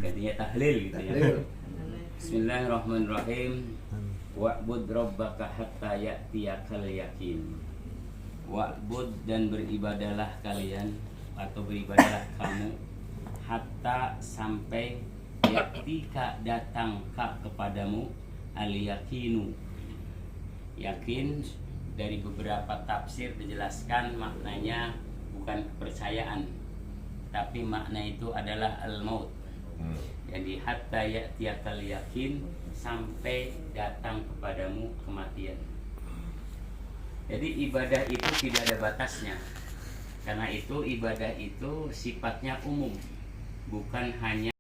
gantinya tahlil gitu ya. Bismillahirrahmanirrahim. Wa'bud rabbaka hatta ya'tiyakal yakin. Wa'bud, dan beribadahlah kalian atau beribadahlah kamu hatta sampai yatika datang kepadamu al yakinu. Yakin dari beberapa tafsir dijelaskan maknanya bukan kepercayaan, tapi makna itu adalah al-maut. Jadi hatta ya'tiyakal yakin, sampai datang kepadamu kematian. Jadi ibadah itu tidak ada batasnya. Karena itu ibadah itu sifatnya umum, bukan hanya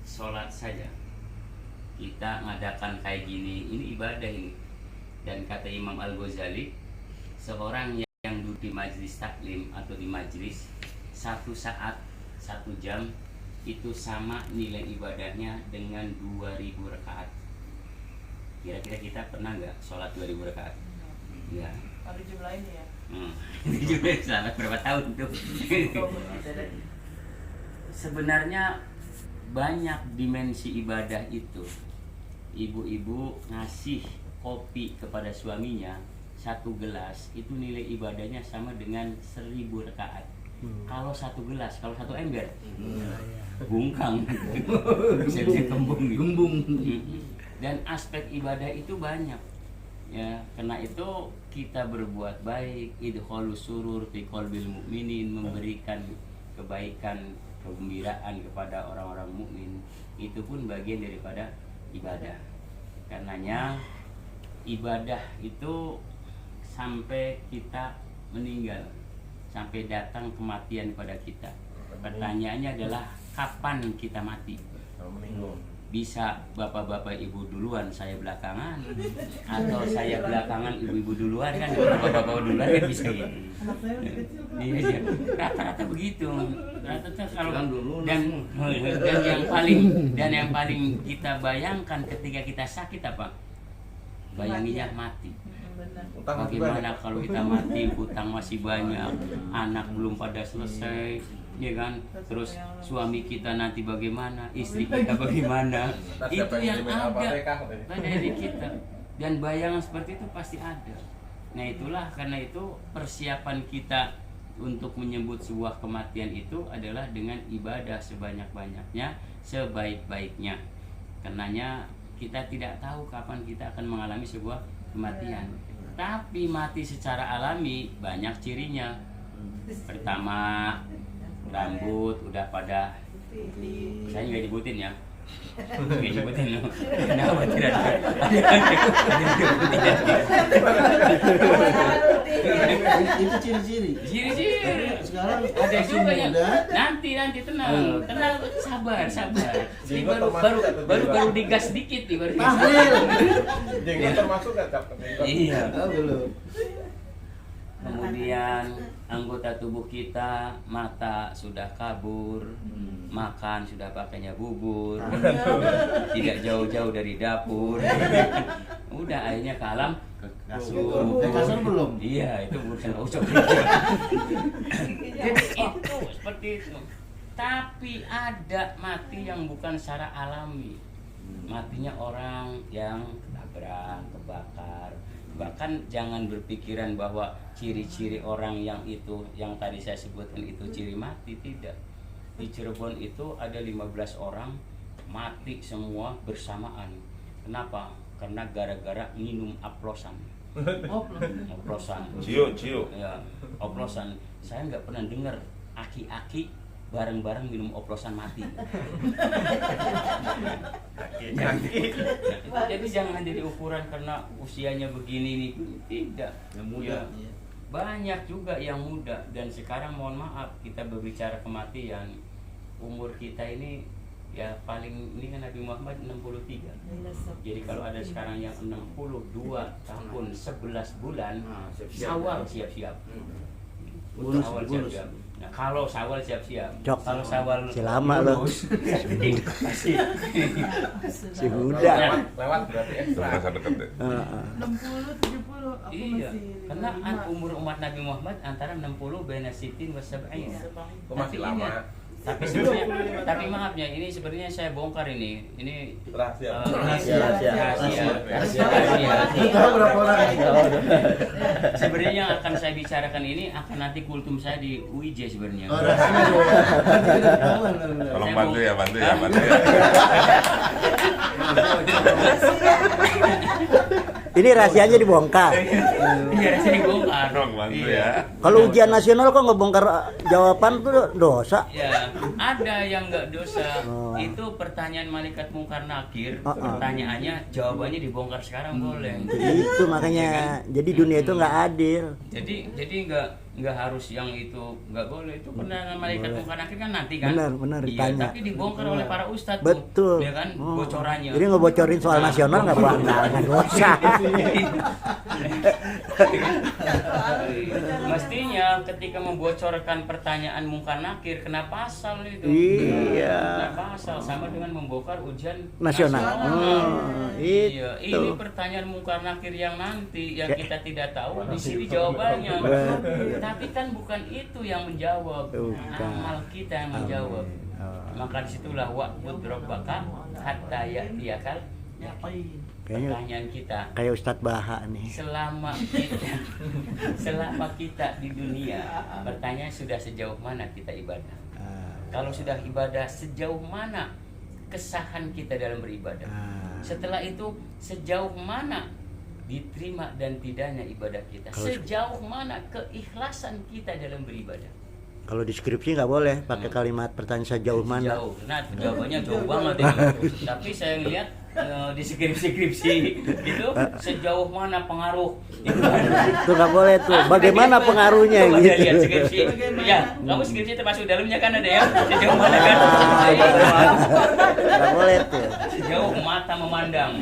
sholat saja. Kita ngadakan kayak gini, ini ibadah ini. Dan kata Imam Al-Ghazali, seorang yang duduk di majlis taklim atau di majlis 1 saat 1 jam itu sama nilai ibadahnya dengan 2000 rakaat. Kira-kira kita pernah nggak sholat 2000 rakaat? Iya. Ada jumlah ini ya? Ini juga selama berapa tahun tuh? Sebenarnya banyak dimensi ibadah itu. Ibu-ibu ngasih kopi kepada suaminya 1 gelas, itu nilai ibadahnya sama dengan 1000 rakaat. Kalau 1 gelas, kalau 1 ember, bungkang, bisa kembung. Dan aspek ibadah itu banyak. Ya, karena itu kita berbuat baik, idkhalus surur fi qalbil mu'minin, memberikan kebaikan, kegembiraan kepada orang-orang mukmin, itu pun bagian daripada ibadah. Karenanya ibadah itu sampai kita meninggal, sampai datang kematian pada kita. Pertanyaannya adalah kapan kita mati? Bisa bapak-bapak ibu duluan, saya belakangan, atau saya belakangan ibu-ibu duluan, kan bapak-bapak duluan kan bisa gitu. Iya, rata-rata begitu. Rata-rata kalau dan yang paling kita bayangkan ketika kita sakit apa? Bayanginya mati. Bagaimana kalau kita mati, hutang masih banyak, anak belum pada selesai, ya kan? Terus suami kita nanti bagaimana, istri kita bagaimana? Itu yang ada pada diri kita. Dan bayangan seperti itu pasti ada. Nah itulah, karena itu persiapan kita untuk menyebut sebuah kematian itu adalah dengan ibadah sebanyak-banyaknya, sebaik-baiknya. Karenanya kita tidak tahu kapan kita akan mengalami sebuah kematian. Tapi mati secara alami banyak cirinya. Pertama, rambut udah pada, saya nggak nyebutin ya, nggak nyebutin loh. Kenapa tidak Itu ciri-ciri. Ciri-ciri. Sekarang ada juga yang muda. nanti tenang, sabar. Ini baru digas dikit nih, baru digas. Jenggot termasuk nggak Kak? Iya. Belum. Kemudian anggota tubuh kita, mata sudah kabur, makan sudah pakainya bubur, tidak jauh-jauh dari dapur. Udah akhirnya ke alam kasur. Kasur belum? Iya, itu urusan ucap. Jadi itu seperti itu. Tapi ada mati yang bukan secara alami. Matinya orang yang ketabrak, kebakar. Bahkan jangan berpikiran bahwa ciri-ciri orang yang itu, yang tadi saya sebutkan itu ciri mati, tidak. Di Cirebon itu ada 15 orang mati semua bersamaan. Kenapa? Karena gara-gara minum oplosan. Oplosan. Cio. Ya, oplosan. Saya nggak pernah dengar aki-aki bareng-bareng minum oplosan mati. Jadi jangan jadi ukuran karena usianya begini nih, tidak. Yang muda. Ya, banyak juga yang muda. Dan sekarang mohon maaf, kita berbicara kematian, umur kita ini ya paling, ini kan Nabi Muhammad 63. Jadi kalau ada sekarang yang 62 tahun 11 bulan, Syawal siap-siap. Syawal siap-siap. Nah, kalau Syawal siap-siap. Kalau Syawal si lama loh. Si muda. Lewat berarti ekstra. Deket deh. 60, 70 aku Iya, masih karena 55. umur umat Nabi Muhammad antara 60 baina sitin wa sab'in. Itu masih lama. tapi maafnya ini sebenarnya saya bongkar ini Rahasia. Lu tahu berapa orang? Sebenarnya yang akan saya bicarakan ini akan nanti kultum saya di UIJ sebenarnya. Oh, rahasia dong ya. Nanti kita ketahuan. Tolong Saya bantu mau- ya, bantu ya, Hah? bantu ya. Ini rahasianya dibongkar. Iya, saya dibongkar. Tolong bantu Iya. ya. Kalau ujian nasional kok ngebongkar jawaban tuh dosa. Ya, ada yang nggak dosa. Oh. Itu pertanyaan malaikat mungkar nakir. Oh, oh. Pertanyaannya, jawabannya dibongkar sekarang boleh. Itu makanya. Jadi dunia itu nggak adil. Jadi nggak harus yang itu nggak boleh. Itu pertanyaan malaikat mungkar nakir kan nanti kan. Benar, Iya, ditanya. tapi dibongkar oleh para ustadz. Betul. Ya kan, Oh. bocorannya. Jadi ngebocorin soal nasional nggak nggak dosa. Mestinya ketika membocorkan pertanyaan mungkar nakir kena pasal itu. Iya. Kena pasal sama dengan membongkar ujian Nasional. Iya, Itu. ini pertanyaan mungkar nakir yang nanti yang kita tidak tahu di sini jawabannya. Tapi kan bukan itu yang menjawab. Bukan. Amal kita yang menjawab. Oh. Maka disitulah wa'bud rabbaka hatta ya'tiyakal Kayaknya pertanyaan kita. kayak Ustadz Baha nih. Selama kita di dunia, bertanya sudah sejauh mana kita ibadah. Kalau sudah ibadah, sejauh mana kesahan kita dalam beribadah. Setelah itu, sejauh mana diterima dan tidaknya ibadah kita. Sejauh mana keikhlasan kita dalam beribadah. Kalau di skripsi nggak boleh pakai kalimat pertanyaan sejauh mana. Jauh. Nah, jawabannya jauh banget ini. Tapi saya lihat di skripsi itu sejauh mana pengaruh. Itu nggak boleh tuh. Bagaimana pengaruhnya Coba gitu. lihat skripsi. Ya, kamu skripsi termasuk dalamnya kan ada ya. Sejauh mana kan? Nggak boleh tuh. Sejauh mata memandang.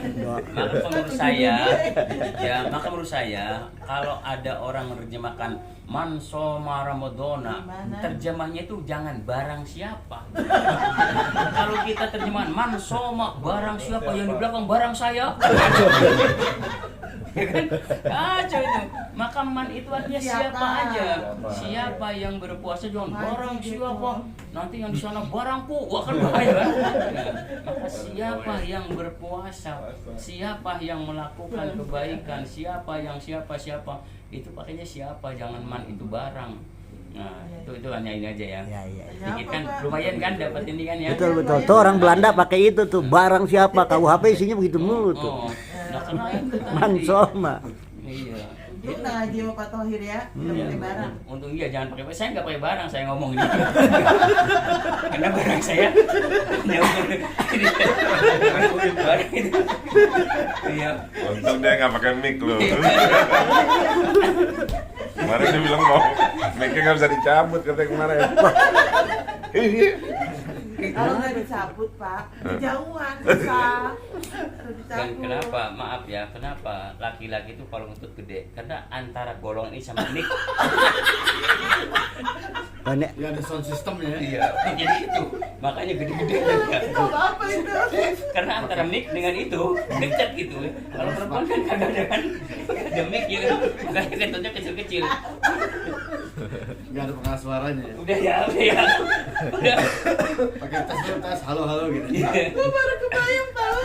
Maka menurut saya kalau ada orang menerjemahkan man soma ramadhana, terjemahnya itu jangan barang siapa. Kalau kita terjemahan man soma barang siapa, yang di belakang barang saya. Ya kan? Kacau itu. Maka man itu artinya siapa aja. Siapa yang berpuasa jangan barang siapa. Nanti yang di sana barangku, wah kan bahaya kan? Maka siapa yang berpuasa, siapa yang melakukan kebaikan, siapa itu pakainya siapa, jangan man itu barang. Nah, itu hanya ini aja ya. Iya. Sedikit kan lumayan kan dapat ini kan ya. Betul. Tuh orang Belanda pakai itu tuh barang siapa. KUHP isinya begitu mulu tuh. Oh, nah, karena itu tadi. Mansoma. Iya. Itu ngaji sama Pak Thohir ya, nggak Iya. pakai barang. Untung iya jangan pakai barang. Saya nggak pakai barang, saya ngomong ini. Karena barang saya barang itu. Iya. Untung dia nggak pakai mic loh. Kemarin dia bilang mau mic-nya nggak bisa dicabut katanya kemarin. Kalau nggak dicabut Pak, kejauhan susah. Harus Dan dicabut. kenapa, maaf ya, kenapa laki-laki itu kalau ngutut gede? Karena antara golongan ini sama mic. Banyak. Nggak ada sound systemnya ya. Iya, jadi itu makanya gede-gede. Apa itu? Karena antara mic dengan itu dekat gitu. Kalau perempuan kan kagak ada kan, ada mic ya, makanya kentutnya kecil-kecil. Nggak ada pengeras suaranya ya. Udah ya. Pakai tes halo gitu. Gue baru kebayang tahu.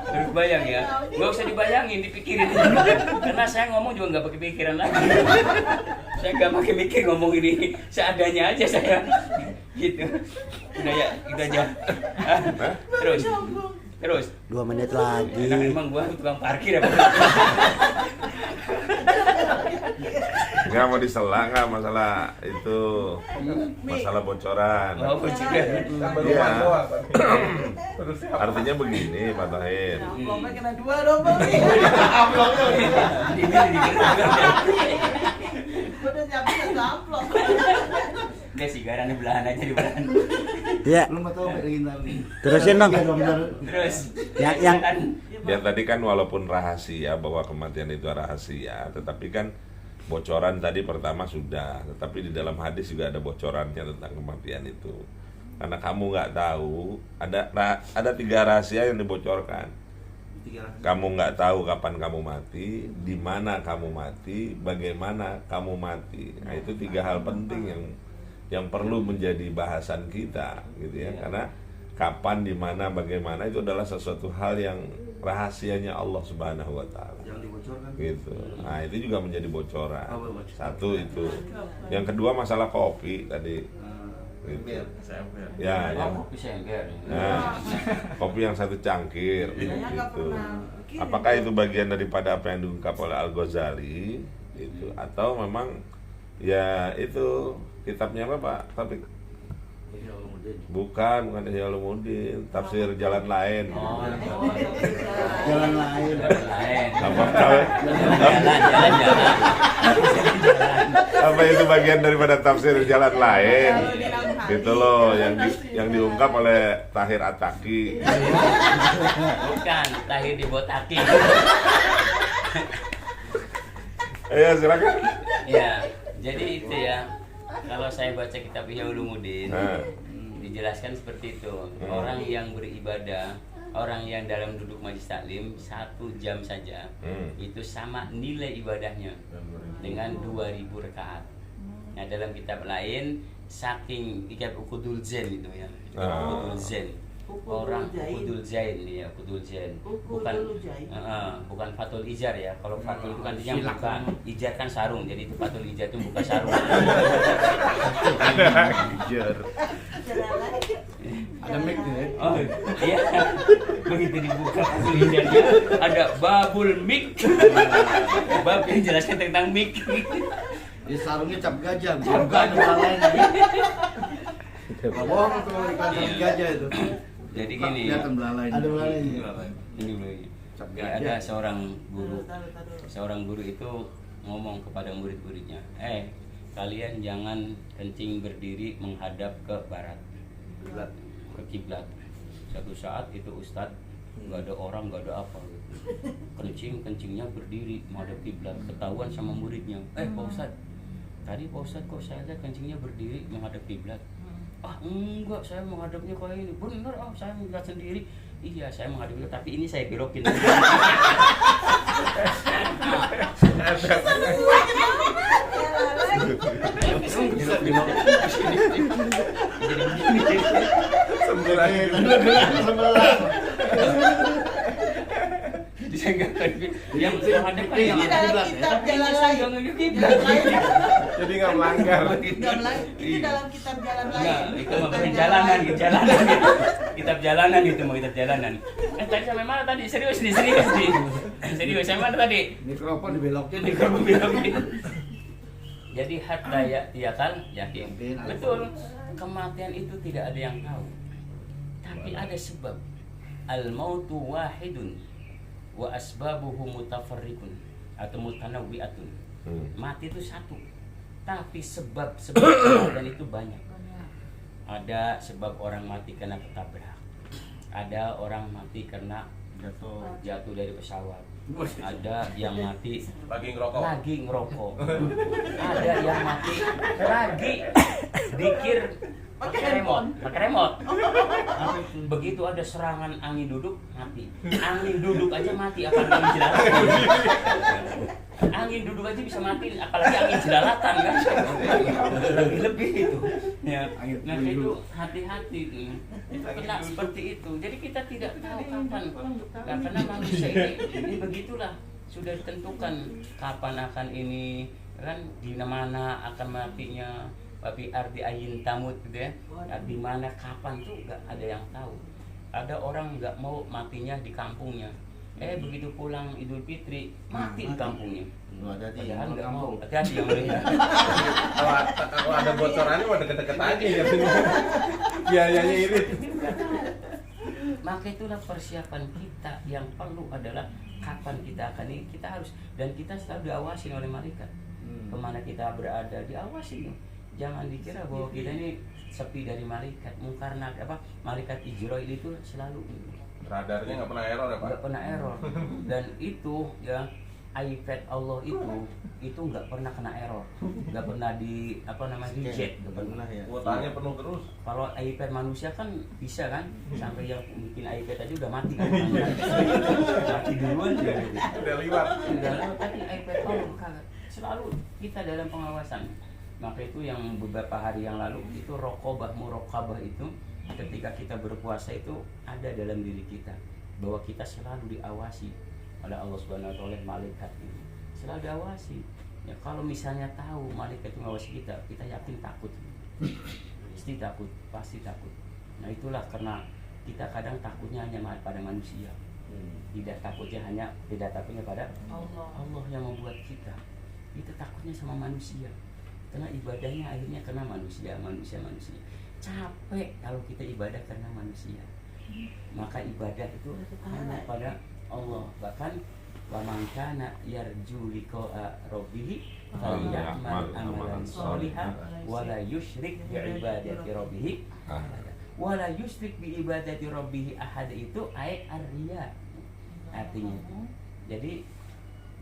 Baru kebayang ya. Nggak usah dibayangin, dipikirin. Karena saya ngomong juga nggak pakai pikiran lagi. Saya nggak pakai mikir ngomong ini, seadanya aja saya. Gitu. Udah ya, gitu aja. Terus. 2 menit lagi. Enak emang gua tukang parkir apa? Nggak mau disela nggak masalah itu, masalah bocoran. Oh, bocoran. Tambah Iya. rumah doang. Terus siapa? Artinya begini Pak Tahir. Amplopnya kena 2 dong Bang. Gue udah nyiapin 1 amplop. Dia sigarannya belahan aja di belahan. Ya, Belum tahu original nih. terusin dong. Terus. Yang Ya tadi kan walaupun rahasia bahwa kematian itu rahasia, tetapi kan bocoran tadi pertama sudah, tetapi di dalam hadis juga ada bocorannya tentang kematian itu. Karena kamu nggak tahu, ada 3 rahasia yang dibocorkan. Kamu nggak tahu kapan kamu mati, di mana kamu mati, bagaimana kamu mati. Nah itu 3 hal penting yang perlu menjadi bahasan kita gitu ya, karena kapan, di mana, bagaimana itu adalah sesuatu hal yang rahasianya Allah Subhanahu wa taala. Jangan dibocorkan. Gitu. Nah, itu juga menjadi bocoran. Oh, bocoran. Satu itu. Yang kedua masalah kopi tadi. Gitu. Ya, yang Oh, bisa enggak? nah, kopi yang satu cangkir Saya nggak gitu. pernah kirim. Apakah itu bagian daripada apa yang diungkap oleh Al-Ghazali itu, atau memang ya itu kitabnya apa Pak? Tapi bukan Ihya Ulumuddin, tafsir jalan lain. Oh, Jalan lain. jalan lain. Apa tahu? Jalan. Apa itu bagian daripada tafsir jalan lain? Kalau di dalam hati, Gitu loh jalan yang diungkap oleh Tahir Ataki. Bukan, lahir di Botaki. Ya silakan. Ya, jadi itu ya. Kalau saya baca kitab Ihya Ulumuddin, Nah. dijelaskan seperti itu. Orang yang beribadah, orang yang dalam duduk majelis taklim 1 jam saja, itu sama nilai ibadahnya dengan 2000 rakaat. Nah, dalam kitab lain, saking kitab Uqudul Zain itu ya. Uqudul Zain. Orang Uqudul Zain ya, Uqudul Zain. Bukan bukan Fathul Ijar ya. Kalau Fathul itu kan artinya buka, Ijar kan sarung. Jadi itu Fathul Ijar itu buka sarung. Ada mic nih. Oh iya, begitu dibuka Fathul Ijarnya ada babul mik. Bab yang jelaskan tentang mik. Di sarungnya cap gajah, bukan lain. Nggak bohong tuh iklan cap gajah itu. Jadi gini. Kelihatan belalainya. Ada belalainya. Ini dulu. Cap Ya, gajah. ada seorang guru. Taruh. Seorang guru itu ngomong kepada murid-muridnya, kalian jangan kencing berdiri menghadap ke barat, ke kiblat. Satu saat itu Ustadz nggak ada orang, nggak ada apa gitu. Kencingnya berdiri menghadap kiblat, ketahuan sama muridnya. Pak Ustadz, tadi Pak Ustadz kok saya lihat kencingnya berdiri menghadap kiblat? Ah enggak, saya menghadapnya kayak ini. Bener, saya melihat sendiri. Iya, saya menghadapnya, tapi ini saya belokin. Yang menghadap Ini dalam kitab jalan lain. Jadi nggak melanggar. Ini dalam kitab jalan lain. Enggak, itu mah perjalanan, jalanan gitu. Kitab jalanan itu mau kitab jalanan. Tadi sampai mana tadi? Serius nih. Serius sampai mana tadi? Mikrofon dibelokin. Jadi kamu bilang gitu. Jadi hatta ya kan yakin. Betul. Kematian itu tidak ada yang tahu. Tapi ada sebab. Al-mautu wahidun wa asbabuhu mutafarriqun atau mutanawwi'atun. Mati itu satu. Tapi sebab kematian itu banyak. Ada sebab orang mati karena ketabrak. Ada orang mati karena jatuh dari pesawat. Ada yang mati Lagi ngerokok. Ada yang mati lagi dikir pakai remote. Begitu ada serangan angin duduk mati. Angin duduk aja mati, apalagi angin jelalatan. Angin duduk aja bisa mati, apalagi angin jelalatan kan. Lebih itu. Ya. Nah itu hati-hati itu kena seperti itu. Jadi kita tidak tahu kapan. Nah, karena manusia ini begitulah, sudah ditentukan kapan akan ini kan, di mana akan matinya. Tapi arti ayin tamut gitu ya. Di mana kapan tuh nggak ada yang tahu. Ada orang nggak mau matinya di kampungnya. Begitu pulang Idul Fitri mati di kampungnya. Padahal nggak mau. Hati-hati yang melihat. Kalau ada bocorannya mau deket-deket aja ya. Biayanya irit. Maka itulah persiapan kita yang perlu adalah kapan kita akan ini, kita harus, dan kita selalu diawasi oleh malaikat. Kemana kita berada diawasi. Jangan dikira bahwa kita ini sepi dari malaikat. Karena apa? Malaikat Israil itu selalu Radarnya nggak pernah error ya Pak? nggak pernah error. Dan itu ya iPad Allah itu nggak pernah kena error, nggak pernah di reject, nggak pernah. Kuotanya penuh terus. Kalau iPad manusia kan bisa kan, sampai yang bikin iPad aja udah mati kan, mati duluan juga. Udah liwat. Tapi iPad Allah kagak. Selalu kita dalam pengawasan. Maka itu yang beberapa hari yang lalu itu raqabah muraqabah itu ketika kita berpuasa itu ada dalam diri kita bahwa kita selalu diawasi oleh Allah Subhanahu wa taala, malaikat ini selalu diawasi. Ya kalau misalnya tahu malaikat itu mengawasi kita, kita yakin takut. Pasti takut. Nah itulah karena kita kadang takutnya hanya pada manusia. Tidak takutnya pada Allah yang membuat kita. Kita takutnya sama manusia. Karena ibadahnya akhirnya karena manusia. Capek kalau kita ibadah karena manusia. Maka ibadah itu hanya pada Allah. Bahkan wa man kana yarju liqa'a rabbih falyamal amalan sholihan wa la yusyrik bi ibadati rabbih ahada. Wa la yusyrik bi ibadati rabbih ahada itu ayat ar-riya. Artinya. Jadi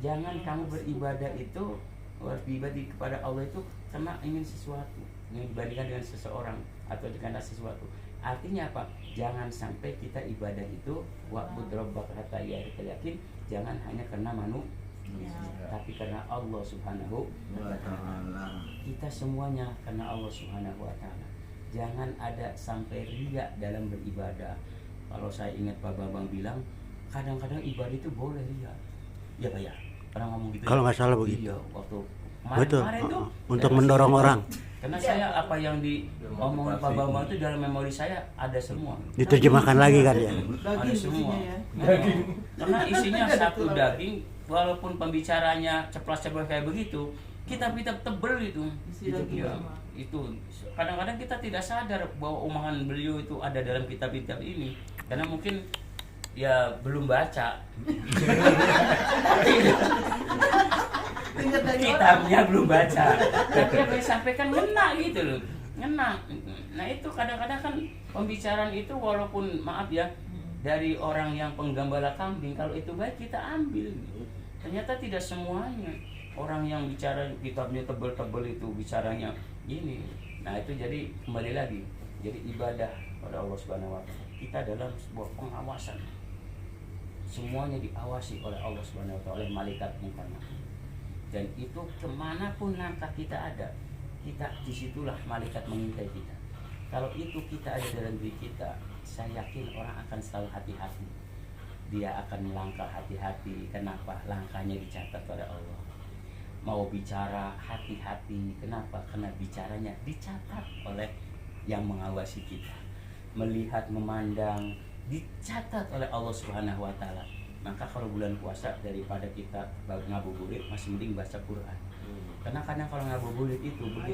jangan kamu beribadah itu beribadah kepada Allah itu karena ingin sesuatu, ingin dibandingkan dengan seseorang atau dengan sesuatu. Artinya apa? Jangan sampai kita ibadah itu wa'bud rabbaka hatta yakin, jangan hanya karena manusia, tapi karena Allah Subhanahu wa taala. Kita semuanya karena Allah Subhanahu wa taala. Jangan ada sampai riya dalam beribadah. Kalau saya ingat Pak Bambang bilang, kadang-kadang ibadah itu boleh riya. Ya Pak ya. Pernah ngomong gitu. Kalau nggak salah begitu. Iya, waktu Betul. kemarin tuh Untuk mendorong orang. karena saya apa yang diomongin Pak Bambang itu dalam memori saya ada semua. Diterjemahkan lagi kan ya. Ada Daging semua. isinya ya. Karena isinya satu daging, walaupun pembicaranya ceplas-ceplos kayak begitu, kitab-kitab tebel itu. Isi daging Ya, semua. itu kadang-kadang kita tidak sadar bahwa omongan beliau itu ada dalam kitab-kitab ini, karena mungkin ya belum baca. Ingat dari orang. Kitabnya belum baca, tapi apa yang disampaikan ngena gitu loh, ngena. Nah itu kadang-kadang kan pembicaraan itu walaupun maaf ya dari orang yang penggembala kambing, kalau itu baik kita ambil. Ternyata tidak semuanya orang yang bicara kitabnya tebel-tebel itu bicaranya ini. Nah itu jadi kembali lagi, jadi ibadah pada Allah Subhanahu wa taala. Kita dalam sebuah pengawasan, semuanya diawasi oleh Allah Subhanahu wa taala, oleh malaikatnya karena. Dan itu kemanapun langkah kita ada, kita disitulah malaikat mengintai kita. Kalau itu kita ada dalam diri kita, saya yakin orang akan selalu hati-hati. Dia akan melangkah hati-hati. Kenapa? Langkahnya dicatat oleh Allah. Mau bicara hati-hati. Kenapa? Karena bicaranya dicatat oleh yang mengawasi kita. Melihat, memandang, dicatat oleh Allah Subhanahu wa taala. Maka kalau bulan puasa daripada kita ngabuburit, masih mending baca Quran. Karena kadang kalau ngabuburit itu begitu